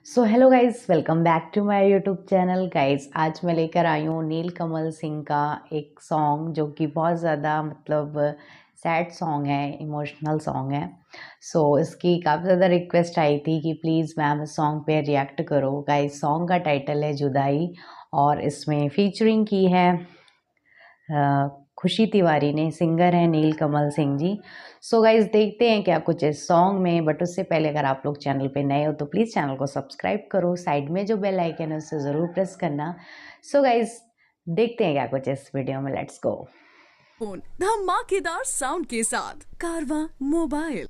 So hello guys, welcome back to my YouTube channel. Guys आज मैं लेकर आई हूँ नीलकमल सिंह का एक सॉन्ग जो कि बहुत ज़्यादा सैड सॉन्ग है, इमोशनल सॉन्ग है। इसकी काफ़ी ज़्यादा रिक्वेस्ट आई थी कि प्लीज़ मैम इस सॉन्ग पे रिएक्ट करो। गाइस सॉन्ग का टाइटल है जुदाई और इसमें फीचरिंग की है खुशी तिवारी ने, सिंगर है नीलकमल सिंह जी। गाइज देखते हैं क्या कुछ इस सॉन्ग में, बट उससे पहले अगर आप लोग चैनल पे नए हो तो प्लीज़ चैनल को सब्सक्राइब करो, साइड में जो बेल आइकन है उसे ज़रूर प्रेस करना। गाइज देखते हैं क्या कुछ इस वीडियो में, लेट्स गो। धमाकेदार साउंड के साथ कारवां मोबाइल।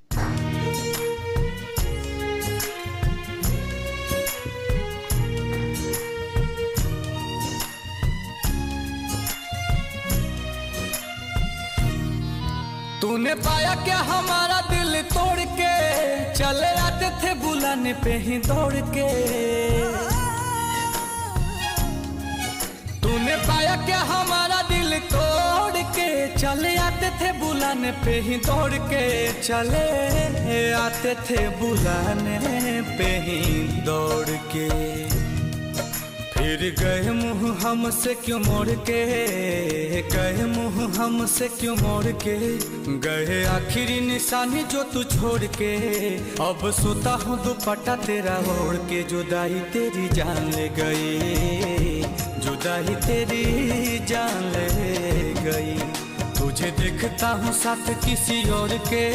तूने पाया क्या हमारा दिल तोड़ के, चले आते थे बुलाने पे ही दौड़ के। तूने पाया क्या हमारा दिल तोड़ के, चले आते थे बुलाने पे ही दौड़ के। चले आते थे बुलाने पे ही दौड़ के। फिर गए मुँह हमसे क्यों मोड़ के, गए मुँह हमसे क्यों मोड़ के। गए आखिरी निशानी जो तू छोड़ के। अब सोता हूँ दुपट्टा तेरा ओढ़ के। जुदाई तेरी जान ले गई, जुदाई तेरी जान ले गई। तुझे देखता हूँ साथ किसी और के,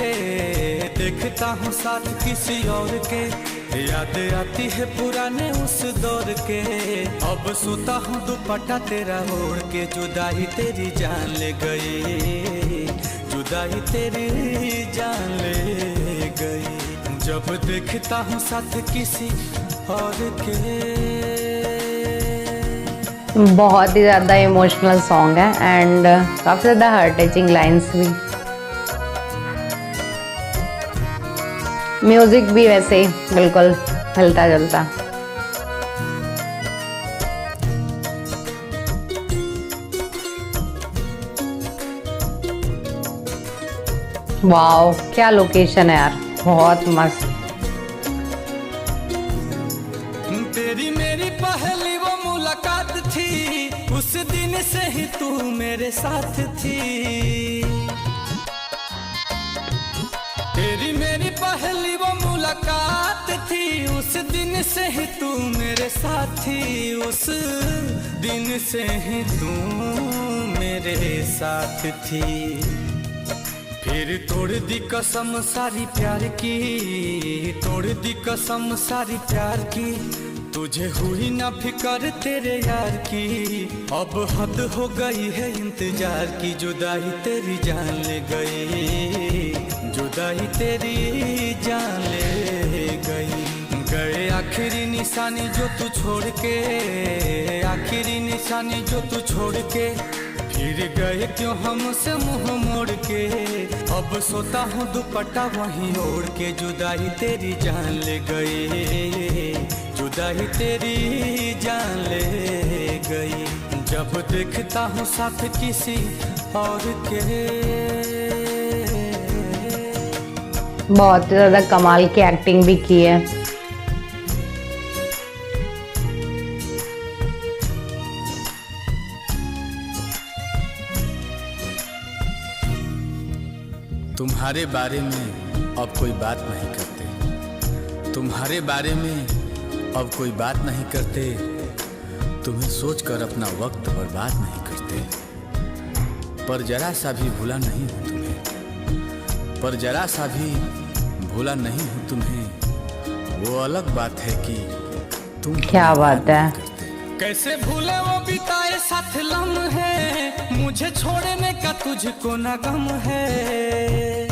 देखता हूँ साथ किसी और के। याद आती है पुराने उस दौर के। अब सोता हूँ दुपट्टा तेरा ओढ़ के। जुदाई तेरी जान ले गई, जुदाई तेरी जान ले गई। जब देखता हूँ साथ किसी और के। बहुत ही ज़्यादा इमोशनल सॉन्ग है एंड काफ़ी ज़्यादा हार्ट टचिंग लाइन्स भी, म्यूजिक भी वैसे बिल्कुल हिलता जुलता। वाओ क्या लोकेशन है यार, बहुत मस्त। तेरी मेरी पहली वो मुलाकात थी, उस दिन से ही तू मेरे साथ थी। तेरी मेरी पहली वो मुलाकात थी, उस दिन से ही तू मेरे साथ थी। उस दिन से ही तू मेरे साथ थी। फिर तोड़ दी कसम सारी प्यार की, तोड़ दी कसम सारी प्यार की। तुझे हुई ना फिकर तेरे यार की। अब हद हो गई है इंतजार की। जुदाई तेरी जान ले गई, जुदाई तेरी जान ले गई। गए आखिरी निशानी जो तू छोड़ के, आखिरी निशानी जो तू छोड़ के। फिर गए क्यों हमसे मुंह मोड़ के। अब सोता हूँ दुपट्टा वहीं ओढ़ के। जुदाई तेरी जान ले गई, जुदाई तेरी जान ले गई। जब देखता हूँ साथ किसी और के। बहुत ज़्यादा कमाल की एक्टिंग भी की है। तुम्हारे बारे में अब कोई बात नहीं करते, तुम्हारे बारे में अब कोई बात नहीं करते। तुम्हें सोचकर अपना वक्त बर्बाद नहीं करते। पर जरा सा भी भूला नहीं हूँ तुम्हें, पर जरा सा भी भूला नहीं हूँ तुम्हें। वो अलग बात है कि तुम क्या बात है। कैसे भूले वो बिताए साथ लम्हे, मुझे छोड़ने का तुझको ना गम है।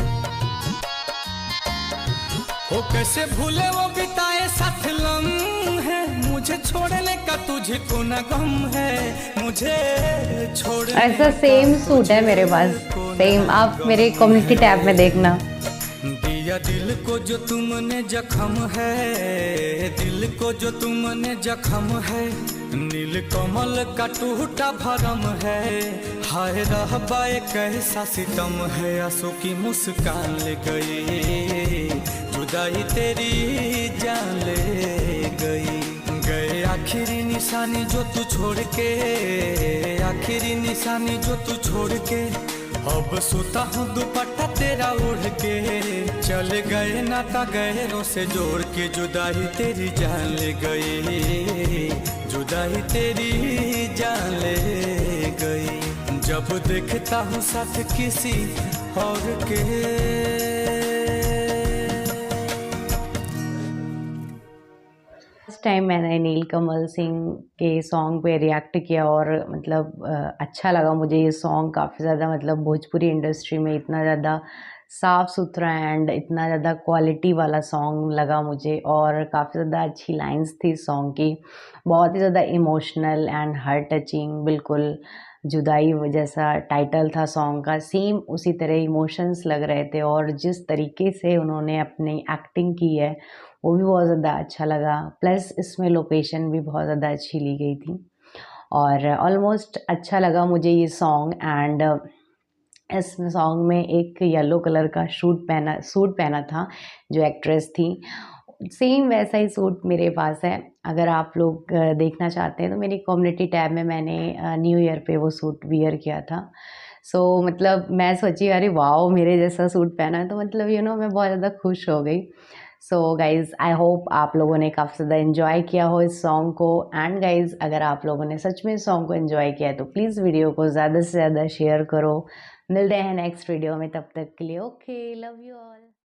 ओ कैसे भूले वो बिताए साथ लम्हे, मुझे छोड़ने का तुझको ना गम है। मुझे छोड़ ऐसा सेम सूट है मेरे पास, सेम। आप मेरे कम्युनिटी टैब में देखना। दिया दिल को जो तुमने जख्म है, दिल को जो तुमने जख्म है। नीलकमल का टूटा भरम है। हाय रहबा कैसा सितम है। आंसू की मुस्कान ले गई, जुदाई तेरी जान ले गई। आखिरी निशानी जो तू छोड़ के, आखिरी निशानी जो तू छोड़ के, अब सोता हूँ दुपट्टा तेरा ओढ़ के। चले गए नाता गहरों से जोड़ के, जुदाई तेरी जान ले गई, जुदाई तेरी जान ले गई। जब देखता हूँ साथ किसी और के। फर्स्ट टाइम मैंने नीलकमल सिंह के सॉन्ग पे रिएक्ट किया और मतलब अच्छा लगा मुझे ये सॉन्ग काफ़ी ज़्यादा। मतलब भोजपुरी इंडस्ट्री में इतना ज़्यादा साफ़ सुथरा एंड इतना ज़्यादा क्वालिटी वाला सॉन्ग लगा मुझे, और काफ़ी ज़्यादा अच्छी लाइंस थी सॉन्ग की, बहुत ही ज़्यादा इमोशनल एंड हार्ट टचिंग। बिल्कुल जुदाई जैसा टाइटल था सॉन्ग का, सेम उसी तरह इमोशंस लग रहे थे, और जिस तरीके से उन्होंने अपनी एक्टिंग की है वो भी बहुत ज़्यादा अच्छा लगा। प्लस इसमें लोकेशन भी बहुत ज़्यादा अच्छी ली गई थी, और ऑलमोस्ट अच्छा लगा मुझे ये सॉन्ग। एंड इस सॉन्ग में एक येलो कलर का सूट पहना था जो एक्ट्रेस थी, सेम वैसा ही सूट मेरे पास है। अगर आप लोग देखना चाहते हैं तो मेरी कम्युनिटी टैब में मैंने न्यू ईयर पे वो सूट वियर किया था। सो मतलब मैं सोची अरे वाओ मेरे जैसा सूट पहना है, तो मतलब मैं बहुत ज़्यादा खुश हो गई। सो गाइज़ आई होप आप लोगों ने काफ़ी ज़्यादा इन्जॉय किया हो इस सॉन्ग को। एंड गाइज़ अगर आप लोगों ने सच में इस सॉन्ग को इन्जॉय किया है तो प्लीज़ वीडियो को ज़्यादा से ज़्यादा शेयर करो। मिलते हैं नेक्स्ट वीडियो में, तब तक के लिए ओके, लव यू ऑल।